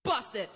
Bust it.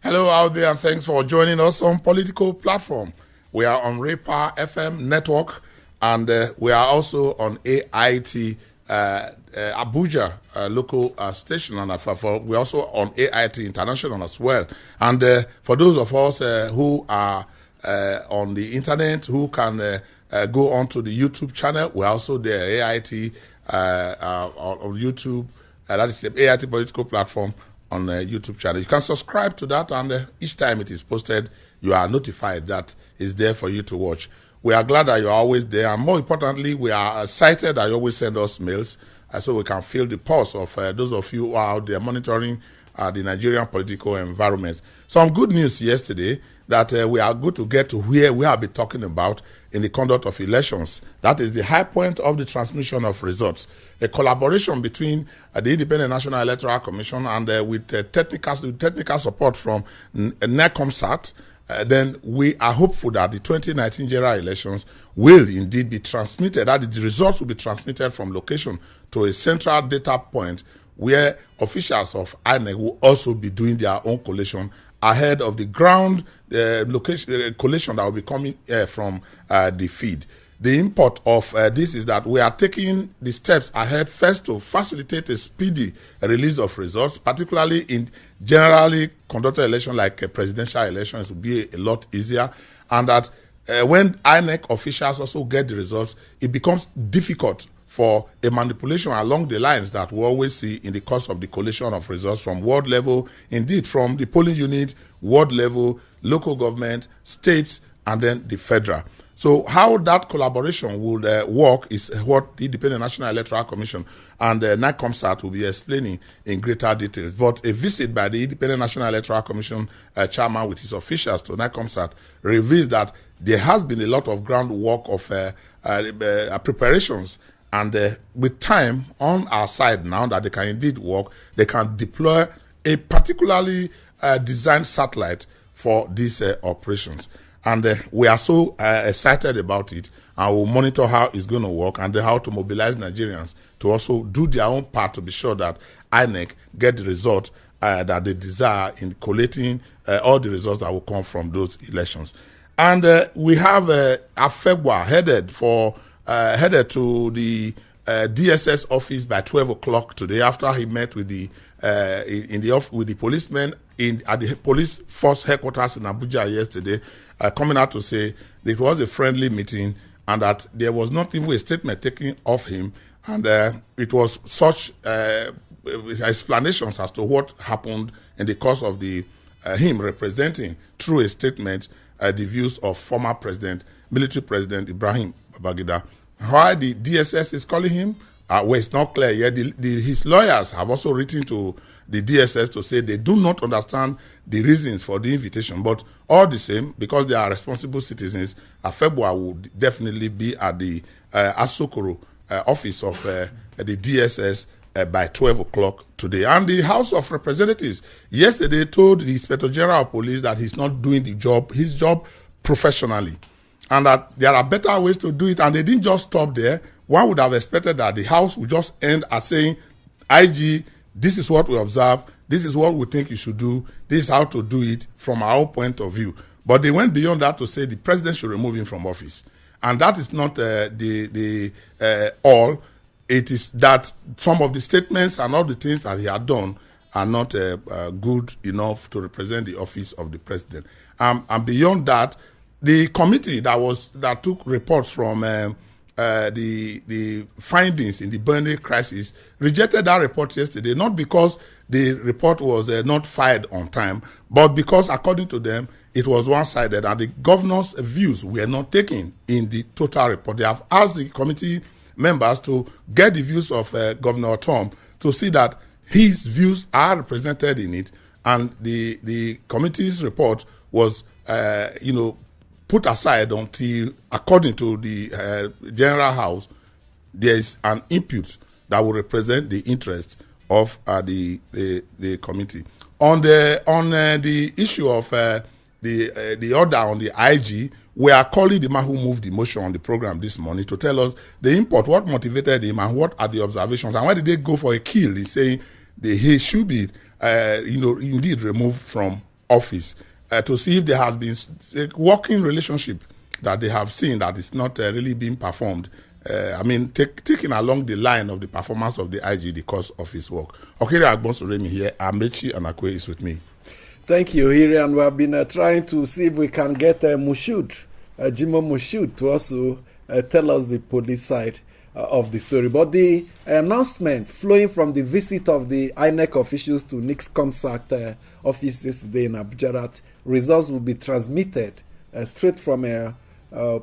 Hello out there, and thanks for joining us on Political Platform. We are on Raypower FM network, and we are also on AIT Abuja local station, and we're also on AIT International as well. And for those of us who are on the internet, who can go onto the YouTube channel, we're also there, AIT on YouTube. That is the AIT Political Platform on the YouTube channel. You can subscribe to that, and each time it is posted, you are notified that it's there for you to watch. We are glad that you're always there, and more importantly, we are excited that you always send us mails so we can feel the pulse of those of you who are out there monitoring the Nigerian political environment. Some good news yesterday that we are good to get to where we have been talking about in the conduct of elections. That is the high point of the transmission of results. A collaboration between the Independent National Electoral Commission and with technical support from NECOMSAT. Then we are hopeful that the 2019 general elections will indeed be transmitted, that the results will be transmitted from location to a central data point where officials of INEC will also be doing their own collation ahead of the ground collation that will be coming from the feed. The import of this is that we are taking the steps ahead first to facilitate a speedy release of results, particularly in generally conducted elections like presidential elections will be a lot easier, and that when INEC officials also get the results, it becomes difficult for a manipulation along the lines that we always see in the course of the collation of results from ward level, indeed from the polling unit, ward level, local government, states, and then the federal. So how that collaboration would work is what the Independent National Electoral Commission and NECOMSAT will be explaining in greater details. But a visit by the Independent National Electoral Commission chairman with his officials to NECOMSAT reveals that there has been a lot of groundwork of preparations, and with time on our side now that they can indeed work, they can deploy a particularly designed satellite for these operations. And we are so excited about it, and we'll monitor how it's going to work and how to mobilize Nigerians to also do their own part to be sure that INEC get the result that they desire in collating all the results that will come from those elections. And we have Afegwa headed to the DSS office by 12 o'clock today after he met with the policemen at the police force headquarters in Abuja yesterday, coming out to say that it was a friendly meeting and that there was not even a statement taken of him, and it was such explanations as to what happened in the course of the him representing through a statement the views of former military president Ibrahim Babangida. Why the DSS is calling him? Well, it's not clear yet. His lawyers have also written to the DSS to say they do not understand the reasons for the invitation. But all the same, because they are responsible citizens, Afegwa will definitely be at the Asokoro office of the DSS by 12 o'clock today. And the House of Representatives yesterday told the Inspector General of Police that he's not doing his job professionally, and that there are better ways to do it. And they didn't just stop there. One would have expected that the House would just end at saying, IG, this is what we observe, this is what we think you should do, this is how to do it from our own point of view. But they went beyond that to say the president should remove him from office. And that is not all. It is that some of the statements and all the things that he had done are not good enough to represent the office of the president. And beyond that, the committee that took reports from the findings in the Burnley crisis rejected that report yesterday, not because the report was not filed on time, but because, according to them, it was one-sided and the governor's views were not taken in the total report. They have asked the committee members to get the views of Governor Tom to see that his views are represented in it, and the committee's report was, put aside until, according to the General House, there is an input that will represent the interest of the committee. On the issue of the order on the IG, we are calling the man who moved the motion on the program this morning to tell us the import, what motivated him, and what are the observations, and why did they go for a kill? He's saying he should be, indeed removed from office, to see if there has been a working relationship that they have seen that is not really being performed. Taking along the line of the performance of the IG, the course of his work. Okiri Agbonsoremi here, Amechi Anakwe is with me. Thank you, Hiri, and we have been trying to see if we can get Jimo Mushud, to also tell us the police side of the story. But the announcement flowing from the visit of the INEC officials to Nick's ComSac offices today in Abuja, that results will be transmitted straight from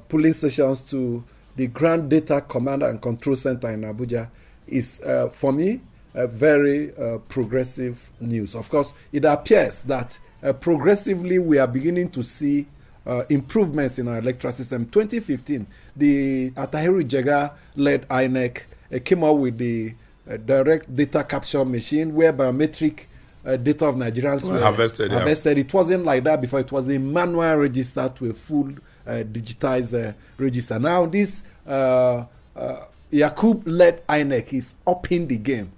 polling stations to the Grand Data Command and Control Center in Abuja is, for me, very progressive news. Of course, it appears that progressively we are beginning to see improvements in our electoral system. 2015, the Atahiru Jega-led INEC came up with the direct data capture machine where biometric data of Nigerians were harvested. Yeah. It wasn't like that before. It was a manual register to a full digitized register. Now this Yakub-led INEC is upping the game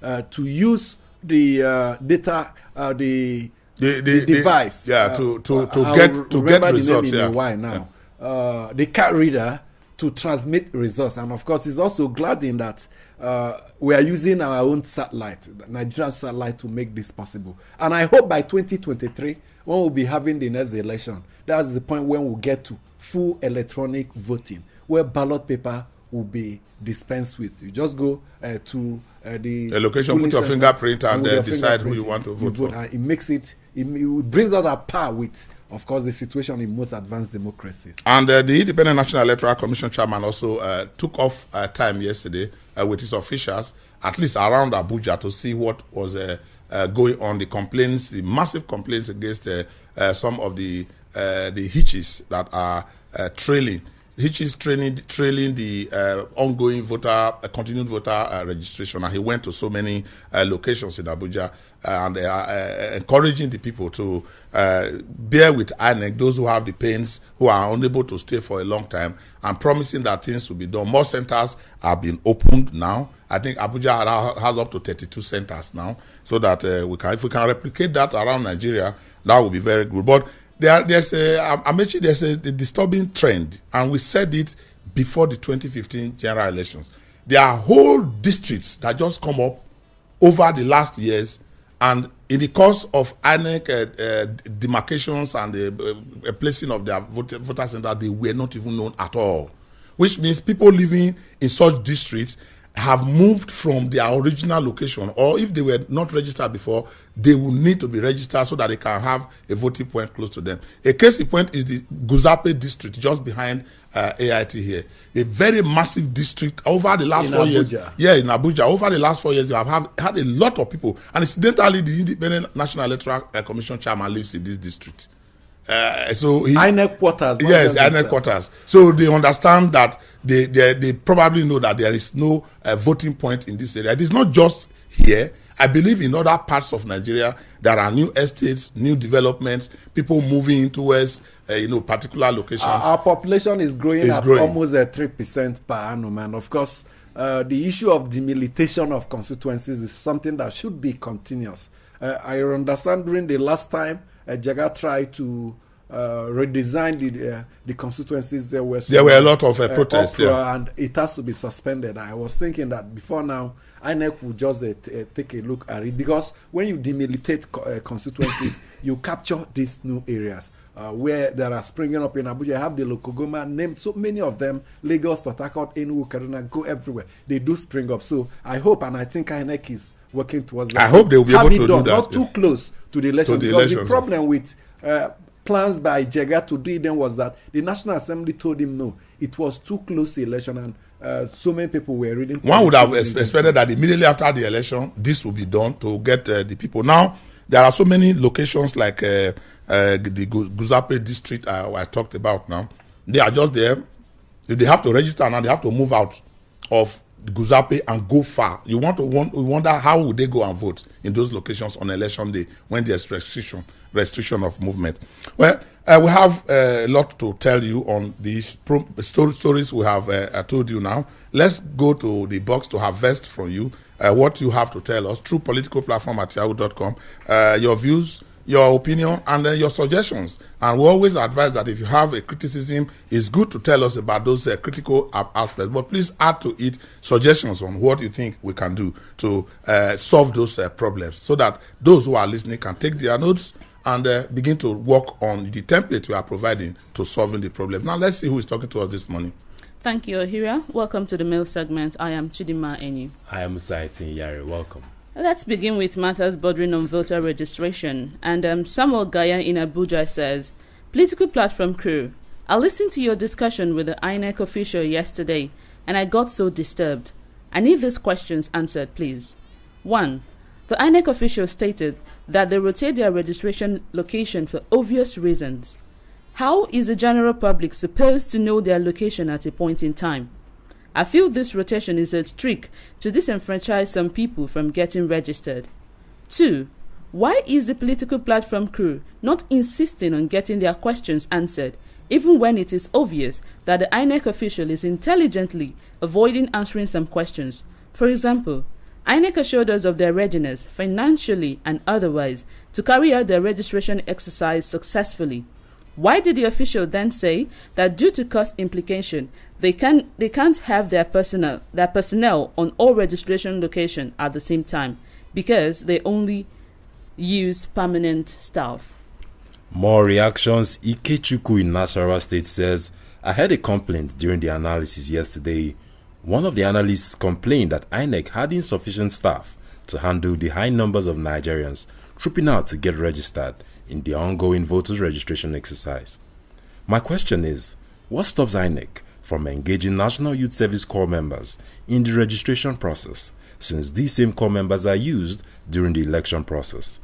to use the data, the device. Yeah, to get results. Yeah. Why now? Yeah. The card reader to transmit results, and of course, it's also glad in that we are using our own satellite, Nigerian satellite, to make this possible. And I hope by 2023, when we'll be having the next election, that's the point when we'll get to full electronic voting, where ballot paper will be dispensed with. You just go to the location, put your fingerprint, and decide who you want to vote for. And it brings out that power with, of course, the situation in most advanced democracies. And the Independent National Electoral Commission chairman also took off time yesterday with his officials, at least around Abuja, to see what was going on. The complaints, the massive complaints against some of the hitches that are trailing the ongoing continued voter registration. And he went to so many locations in Abuja and encouraging the people to bear with INEC, those who have the pains, who are unable to stay for a long time, and promising that things will be done. More centers have been opened now. I think Abuja has up to 32 centers now, so that if we can replicate that around Nigeria, that would be very good. But there's a disturbing trend, and we said it before the 2015 general elections. There are whole districts that just come up over the last years, and in the course of INEC demarcations and the placing of their voter center, they were not even known at all, which means people living in such districts have moved from their original location, or if they were not registered before, they will need to be registered so that they can have a voting point close to them. A case in point is the Guzape district, just behind AIT here. A very massive district over the last 4 years. Yeah, in Abuja. Over the last 4 years, you have had a lot of people. And incidentally, the Independent National Electoral Commission chairman lives in this district. So INEC quarters. Yes, INEC quarters. So they understand that they probably know that there is no voting point in this area. It is not just here. I believe in other parts of Nigeria there are new estates, new developments, people moving towards particular locations. Our population is growing almost 3% per annum, and of course, the issue of demilitation of constituencies is something that should be continuous. I understand during the last time Jega tried to redesign the constituencies, there were a lot of protests, and it has to be suspended. I was thinking that before now, INEC will just take a look at it, because when you demilitate constituencies, you capture these new areas where there are springing up in Abuja. I have the Lokogoma named, so many of them, Lagos, Port Harcourt, Enugu, Kaduna, go everywhere. They do spring up. So I hope, and I think INEC is working towards that. I hope they will be able to do that. Not too close to the election. Because the problem with plans by Jega to do them was that the National Assembly told him no. It was too close to election, and so many people were reading. One would have expected that immediately after the election, this would be done to get the people. Now, there are so many locations like the Guzape district I talked about now. They are just there. They have to register now. They have to move out of Guzape and go far. You wonder how would they go and vote in those locations on election day when there's restriction of movement. Well, we have a lot to tell you on these stories we have told you now. Let's go to the box to harvest from you what you have to tell us through politicalplatform@yahoo.com. Your views, your opinion, and your suggestions. And we always advise that if you have a criticism, it's good to tell us about those critical aspects. But please add to it suggestions on what you think we can do to solve those problems, so that those who are listening can take their notes and begin to work on the template we are providing to solving the problem. Now, let's see who is talking to us this morning. Thank you, Ohira. Welcome to the mail segment. I am Chidima Enyu. I am Saitin Yari. Welcome. Let's begin with matters bordering on voter registration. And Samuel Gaya in Abuja says, Political Platform crew, I listened to your discussion with the INEC official yesterday, and I got so disturbed. I need these questions answered, please. 1. The INEC official stated that they rotate their registration location for obvious reasons. How is the general public supposed to know their location at a point in time? I feel this rotation is a trick to disenfranchise some people from getting registered. 2. Why is the Political Platform crew not insisting on getting their questions answered, even when it is obvious that the INEC official is intelligently avoiding answering some questions? For example, INEC assured us of their readiness, financially and otherwise, to carry out their registration exercise successfully. Why did the official then say that due to cost implication, they can't have their personnel on all registration locations at the same time, because they only use permanent staff? More reactions. Ikechuku in Nasarawa State says, I heard a complaint during the analysis yesterday. One of the analysts complained that INEC had insufficient staff to handle the high numbers of Nigerians trooping out to get registered in the ongoing voters registration exercise. My question is, what stops INEC from engaging National Youth Service Corps members in the registration process, since these same corps members are used during the election process?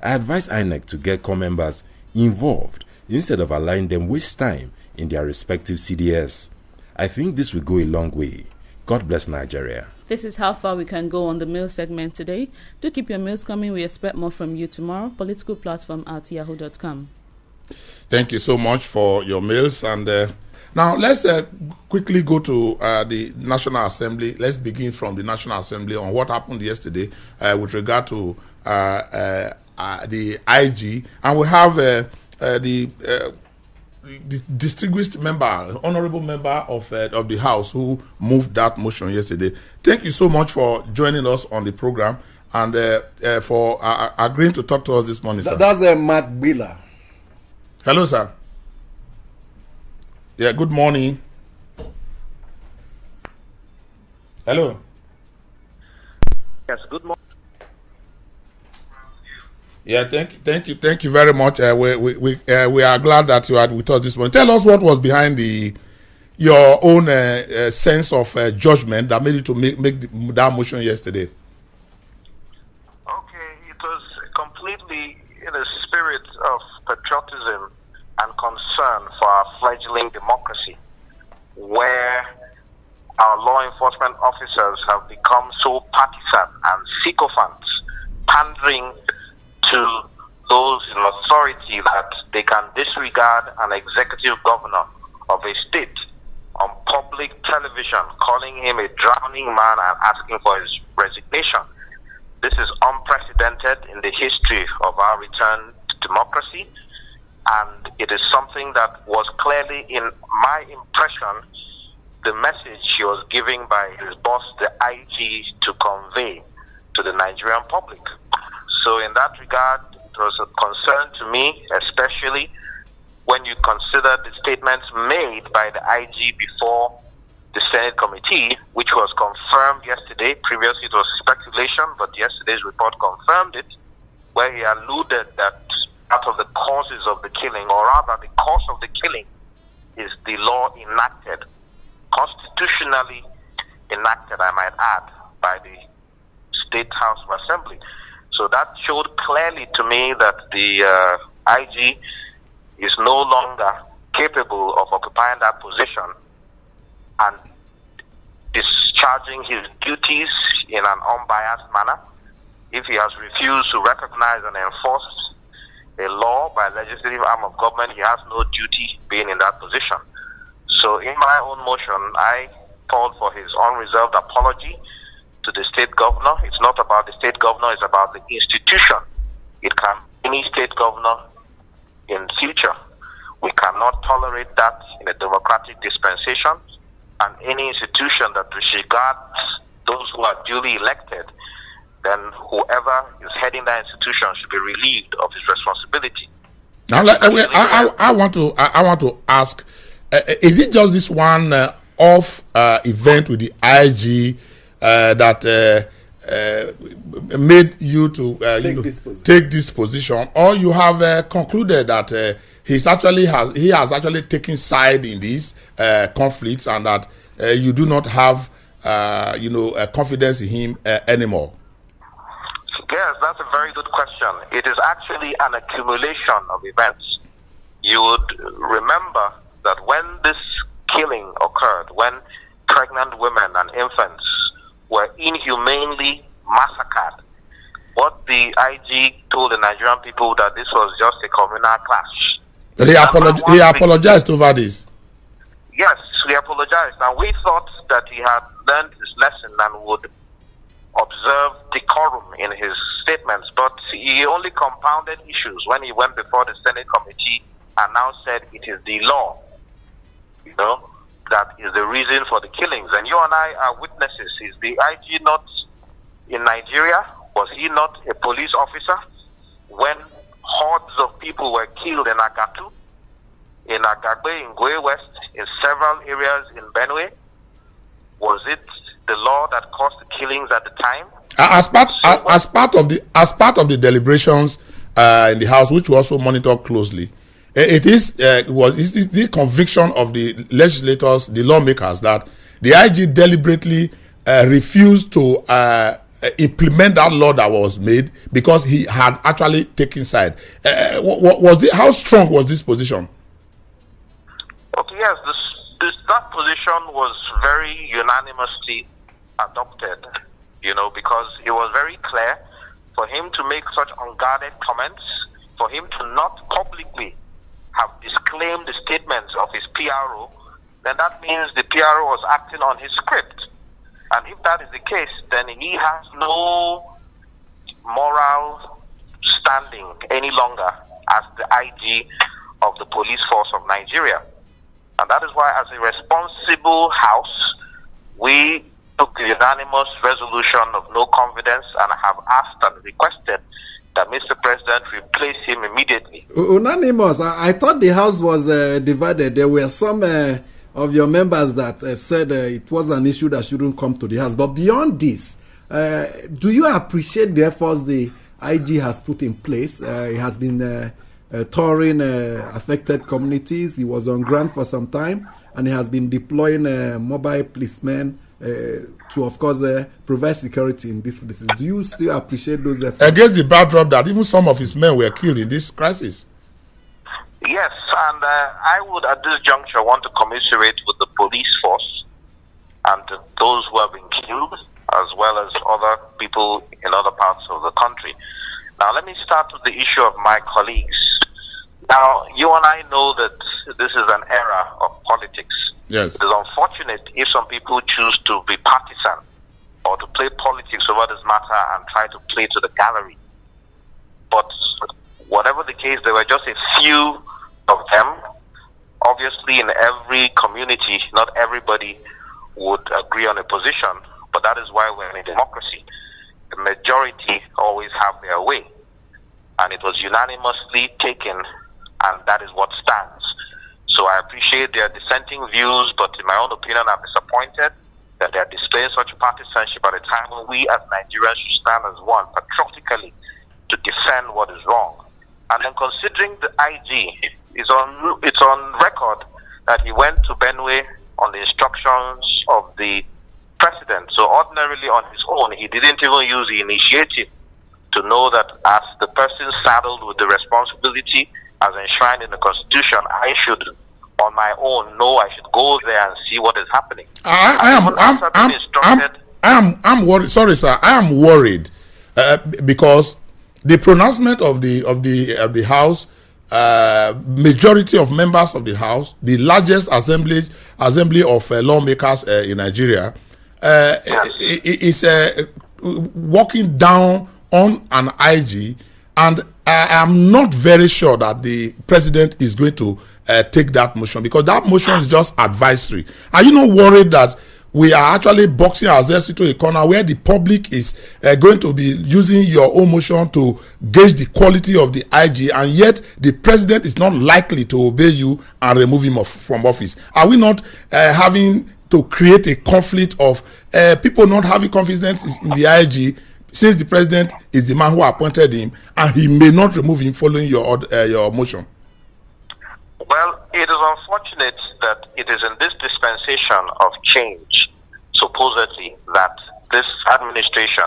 I advise INEC to get corps members involved instead of allowing them waste time in their respective CDS. I think this will go a long way. God bless Nigeria. This is how far we can go on the mail segment today. Do keep your mails coming. We expect more from you tomorrow. Politicalplatform@yahoo.com. Thank you so much for your mails. And now let's quickly go to the National Assembly. Let's begin from the National Assembly on what happened yesterday with regard to the IG. And we have the distinguished member, honorable member of the House who moved that motion yesterday. Thank you so much for joining us on the program and for agreeing to talk to us this morning, sir. That's Mark Biller. Hello, sir. Yeah, good morning. Hello. Yes, good morning. Yeah, thank you very much. We are glad that you are with us this morning. Tell us what was behind your own sense of judgment that made you to make that motion yesterday. Okay, it was completely in a spirit of patriotism and concern for our fledgling democracy, where our law enforcement officers have become so partisan and sycophants, pandering to those in authority that they can disregard an executive governor of a state on public television, calling him a drowning man and asking for his resignation. This is unprecedented in the history of our return to democracy, and it is something that was clearly, in my impression, the message he was giving by his boss, the IG, to convey to the Nigerian public. So in that regard, it was a concern to me, especially when you consider the statements made by the IG before the Senate committee, which was confirmed yesterday. Previously it was speculation, but yesterday's report confirmed it, where he alluded that part of the causes of the killing, or rather the cause of the killing, is the law enacted constitutionally enacted, I might add, by the State House of Assembly. So that showed clearly to me that the IG is no longer capable of occupying that position and discharging his duties in an unbiased manner. If he has refused to recognize and enforce a law by legislative arm of government, he has no duty being in that position. So in my own motion, I called for his unreserved apology to the state governor. It's not about the state governor, it's about the institution. It can be any state governor in future. We cannot tolerate that in a democratic dispensation, and any institution that disregards those who are duly elected, then whoever is heading that institution should be relieved of his responsibility. Now, I want to ask: is it just this one off event with the IG that made you to take this position, or you have concluded that he has actually taken side in these conflicts, and that you do not have confidence in him anymore? Yes, that's a very good question. It is actually an accumulation of events. You would remember that when this killing occurred, when pregnant women and infants were inhumanely massacred, what the IG told the Nigerian people that this was just a communal clash. He apologized over this. Yes, he apologized, and we thought that he had learned his lesson and would observe decorum in his statements, but he only compounded issues when he went before the Senate committee and now said it is the law, that is the reason for the killings. And you and I are witnesses. Is the IG not in Nigeria? Was he not a police officer when hordes of people were killed in Agatu, in Agagbe, in Gwe West, in several areas in Benue? Was it the law that caused the killings at the time? As part of the deliberations in the House, which we also monitor closely, it is the conviction of the legislators, the lawmakers, that the IG deliberately refused to implement that law that was made because he had actually taken side. How strong was this position? Okay, yes, that position was very unanimously adopted, because it was very clear for him to make such unguarded comments, for him to not publicly have disclaimed the statements of his PRO, then that means the PRO was acting on his script. And if that is the case, then he has no moral standing any longer as the IG of the police force of Nigeria. And that is why, as a responsible House, we took the unanimous resolution of no confidence and have asked and requested that Mr. President replace him immediately. Unanimous. I thought the House was divided. There were some of your members that said it was an issue that shouldn't come to the House. But beyond this, do you appreciate the efforts the IG has put in place? He has been touring affected communities. He was on ground for some time, and he has been deploying mobile policemen to, of course, provide security in these places. Do you still appreciate those efforts? Against the backdrop that even some of his men were killed in this crisis. Yes, and I would at this juncture want to commiserate with the police force and those who have been killed, as well as other people in other parts of the country. Now, let me start with the issue of my colleagues. Now, you and I know that this is an era of politics. Yes. It is unfortunate if some people choose to be partisan or to play politics over this matter and try to play to the gallery. But whatever the case, there were just a few of them. Obviously, in every community, not everybody would agree on a position, but that is why we're in a democracy. The majority always have their way, and it was unanimously taken, and that is what stands. So I appreciate their dissenting views, but in my own opinion, I'm disappointed that they're displaying such partisanship at a time when we as Nigerians should stand as one, patriotically, to defend what is wrong. And then considering the IG, it's on record that he went to Benue on the instructions of the president. So ordinarily on his own, he didn't even use the initiative to know that as the person saddled with the responsibility as enshrined in the Constitution, I should, on my own, know I should go there and see what is happening. I'm worried. Sorry, sir. I am worried because the pronouncement of the House, majority of members of the House, the largest assembly of lawmakers in Nigeria, is walking down on an IG, and I am not very sure that the president is going to take that motion, because that motion is just advisory. Are you not worried that we are actually boxing ourselves into a corner where the public is going to be using your own motion to gauge the quality of the IG, and yet the president is not likely to obey you and remove him from office? Are we not having to create a conflict of people not having confidence in the IG, since the president is the man who appointed him, and he may not remove him following your motion? Well, it is unfortunate that it is in this dispensation of change, supposedly, that this administration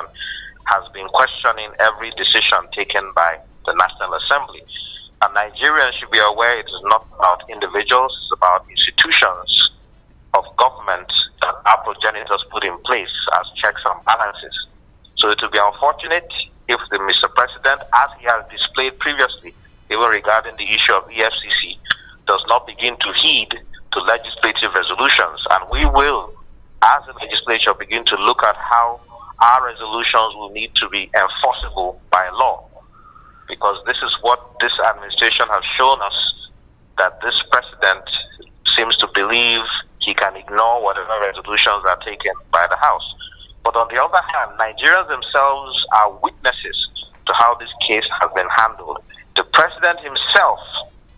has been questioning every decision taken by the National Assembly. And Nigerians should be aware it is not about individuals, it's about institutions of government that our progenitors put in place as checks and balances. So it will be unfortunate if the Mr. President, as he has displayed previously, even regarding the issue of EFCC, does not begin to heed to legislative resolutions. And we will, as a legislature, begin to look at how our resolutions will need to be enforceable by law. Because this is what this administration has shown us, that this president seems to believe he can ignore whatever resolutions are taken by the House. But on the other hand, Nigerians themselves are witnesses to how this case has been handled. The president himself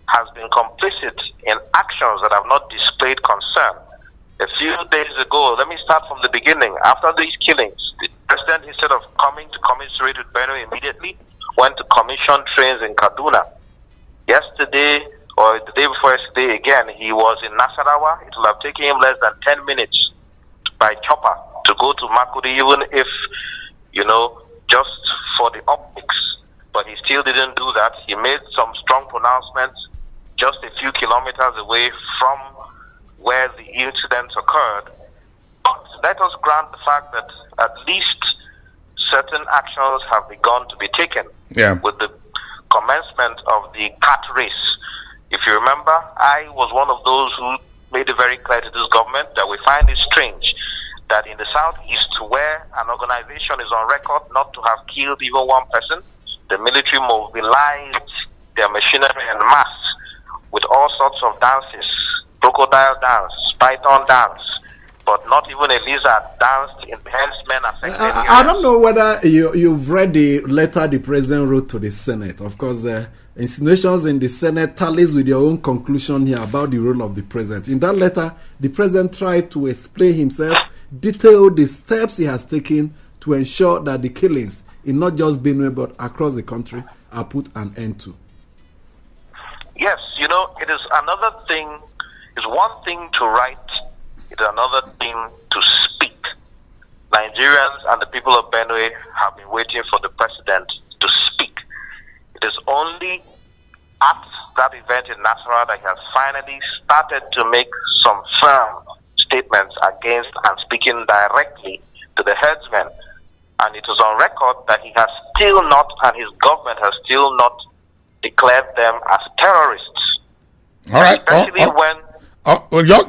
has been complicit in actions that have not displayed concern. A few days ago, let me start from the beginning. After these killings, the president, instead of coming to commiserate with Benue immediately, went to commission trains in Kaduna. Yesterday, or the day before yesterday again, he was in Nasarawa. It will have taken him less than 10 minutes by chopper to go to Makudi, even if, just for the optics. But he still didn't do that. He made some strong pronouncements just a few kilometers away from where the incidents occurred. But let us grant the fact that at least certain actions have begun to be taken with the commencement of the cat race. If you remember, I was one of those who made it very clear to this government that we find it strange that in the southeast, where an organization is on record not to have killed even one person, the military mobilized their machinery en masse with all sorts of dances, crocodile dance, python dance, but not even a lizard danced in herdsmen affected areas. I don't know whether you've read the letter the president wrote to the Senate. Of course, insinuations in the Senate tallies with your own conclusion here about the role of the president. In that letter, the president tried to explain himself, detail the steps he has taken to ensure that the killings in not just Benue but across the country are put an end to. Yes, it is another thing. It's one thing to write, it is another thing to speak. Nigerians and the people of Benue have been waiting for the president to speak. It is only at that event in Nasarawa that he has finally started to make some firm statements against and speaking directly to the herdsmen. And it is on record that he has still not, and his government has still not declared them as terrorists. All right. Especially when...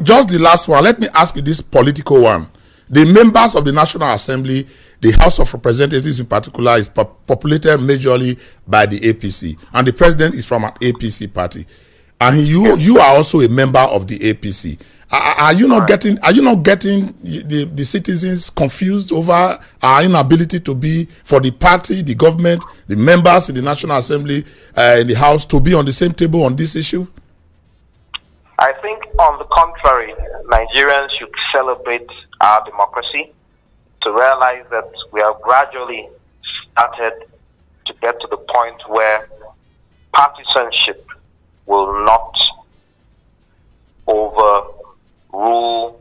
just the last one. Let me ask you this political one. The members of the National Assembly, the House of Representatives in particular, is populated majorly by the APC. And the president is from an APC party. And you are also a member of the APC. Are you not getting the citizens confused over our inability to be, for the party, the government, the members in the National Assembly, in the House, to be on the same table on this issue? I think, on the contrary, Nigerians should celebrate our democracy, to realize that we have gradually started to get to the point where partisanship will not overrule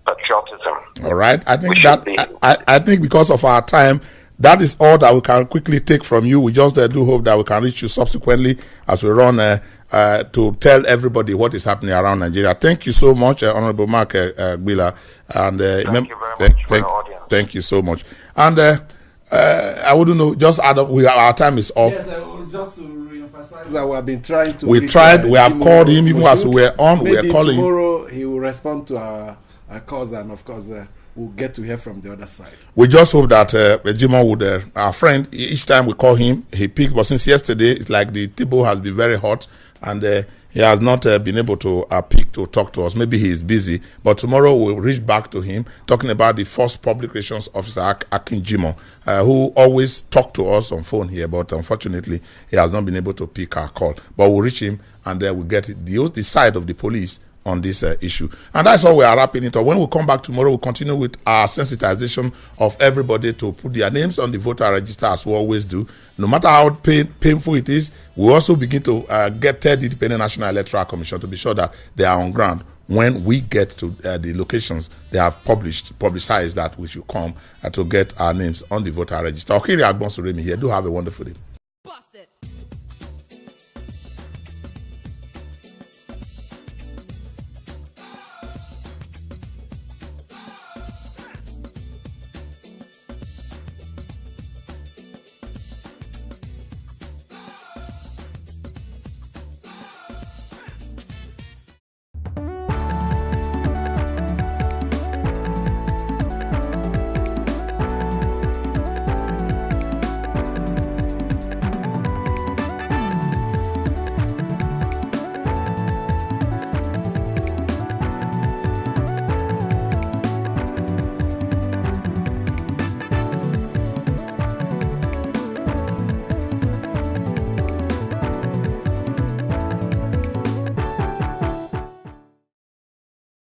patriotism. All right. I think should be. I think because of our time, that is all that we can quickly take from you. We just do hope that we can reach you subsequently as we run to tell everybody what is happening around Nigeria. Thank you so much, Honorable Mark Gbila. And thank you very much for your audience. Thank you so much. And I wouldn't know, just add up. Our time is up. Yes, just to re-emphasize that we have been trying to. We have called him even as we were on. We are calling. Tomorrow he will respond to our calls, and of course we'll get to hear from the other side. We just hope that Jimo would, our friend, each time we call him, he picks. But since yesterday, it's like the table has been very hot, and he has not been able to pick to talk to us. Maybe he is busy. But tomorrow we'll reach back to him, talking about the first public relations officer, Akin Jimo, who always talked to us on phone here. But unfortunately, he has not been able to pick our call. But we'll reach him, and we'll get the side of the police on this issue. And that's all we are wrapping it up. When we come back tomorrow, we'll continue with our sensitization of everybody to put their names on the voter register, as we always do. No matter how painful it is, we also begin to get the Independent National Electoral Commission to be sure that they are on ground when we get to the locations they have publicized that we should come to get our names on the voter register. Okiri Agbonsuremi here. Do have a wonderful day.